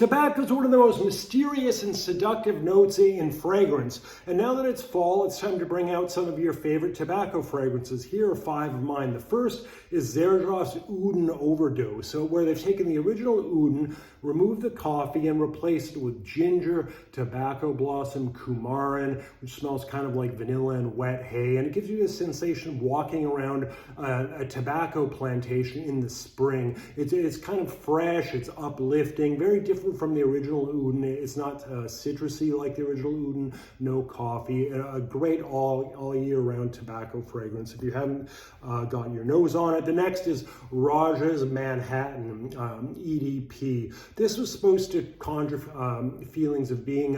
Tobacco is one of the most mysterious and seductive notes in fragrance. And now that it's fall, it's time to bring out some of your favorite tobacco fragrances. Here are 5 of mine. The first is Xerjoff's Uden Overdose, so where they've taken the original Uden, removed the coffee, and replaced it with ginger, tobacco blossom, coumarin, which smells kind of like vanilla and wet hay. And it gives you this sensation of walking around a tobacco plantation in the spring. It's kind of fresh, it's uplifting, very different from the original Uden. It's not citrusy like the original Uden, no coffee. A great all year round tobacco fragrance. If you haven't gotten your nose on it. The next is Roja Manhattan, EDP. This was supposed to conjure feelings of being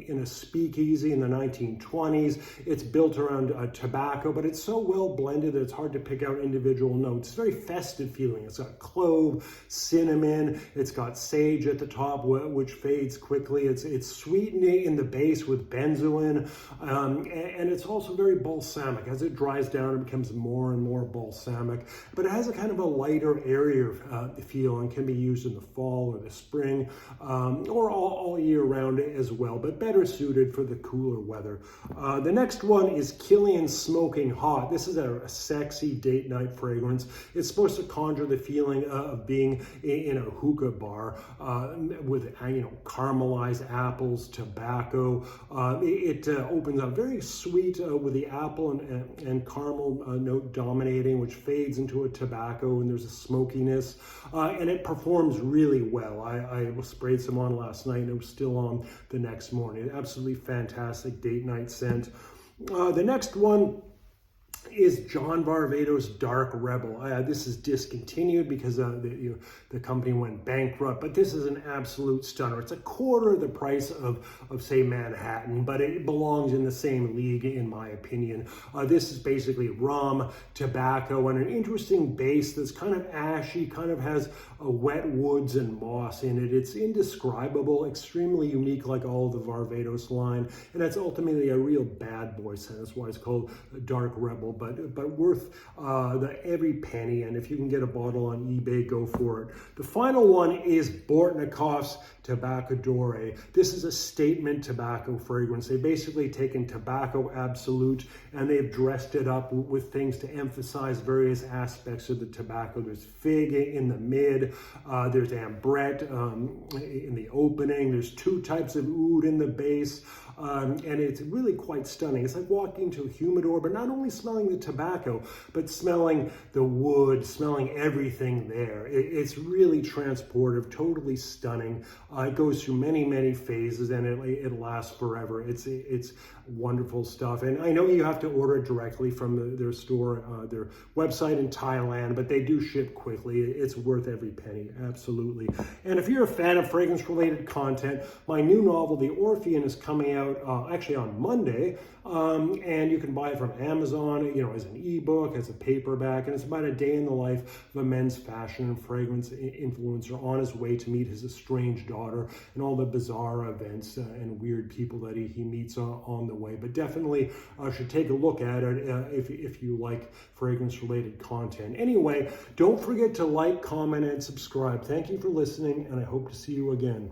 in a speakeasy in the 1920s. It's built around tobacco, but it's so well blended that it's hard to pick out individual notes. It's very festive feeling. It's got clove, cinnamon, it's got sage at the top, which fades quickly. It's sweetening in the base with benzoin, and it's also very balsamic. As it dries down, it becomes more and more balsamic, but it has a kind of a lighter, airier feel and can be used in the fall or the spring, or all year round as well, but better suited for the cooler weather. The next one is Kilian Smoking Hot. This is a sexy date night fragrance. It's supposed to conjure the feeling of being in a hookah bar with caramelized apples, tobacco. It opens up very sweet with the apple and caramel note dominating, which fades into a tobacco, and there's a smokiness, and it performs really well. I sprayed some on last night and it was still on the next morning. Absolutely fantastic date night scent. The next one is John Varvatos Dark Rebel. This is discontinued because the company went bankrupt, but this is an absolute stunner. It's a quarter of the price of say Manhattan, but it belongs in the same league in my opinion. This is basically rum, tobacco, and an interesting base that's kind of ashy, kind of has wet woods and moss in it. It's indescribable, extremely unique like all of the Varvatos line, and it's ultimately a real bad boy scent. That's why it's called Dark Rebel. But worth every penny, and if you can get a bottle on eBay, go for it. The final one is Bortnikoff's Tobacco Dor. This is a statement tobacco fragrance. They've basically taken tobacco absolute and they've dressed it up with things to emphasize various aspects of the tobacco. There's fig in the mid, there's ambrette in the opening, there's 2 types of oud in the base, and it's really quite stunning. It's like walking to a humidor, but not only smelling the tobacco, but smelling the wood, smelling everything there. It's really transportive, totally stunning. It goes through many phases, and it lasts forever. It's wonderful stuff. And I know you have to order it directly from their store, their website in Thailand, but they do ship quickly. It's worth every penny, absolutely. And if you're a fan of fragrance-related content, my new novel, The Orphean, is coming out actually on Monday, and you can buy it from Amazon, as an ebook, as a paperback, and it's about a day in the life of a men's fashion and fragrance influencer on his way to meet his estranged daughter and all the bizarre events and weird people that he meets on the way. But definitely should take a look at it if you like fragrance-related content. Anyway, don't forget to like, comment, and subscribe. Thank you for listening, and I hope to see you again.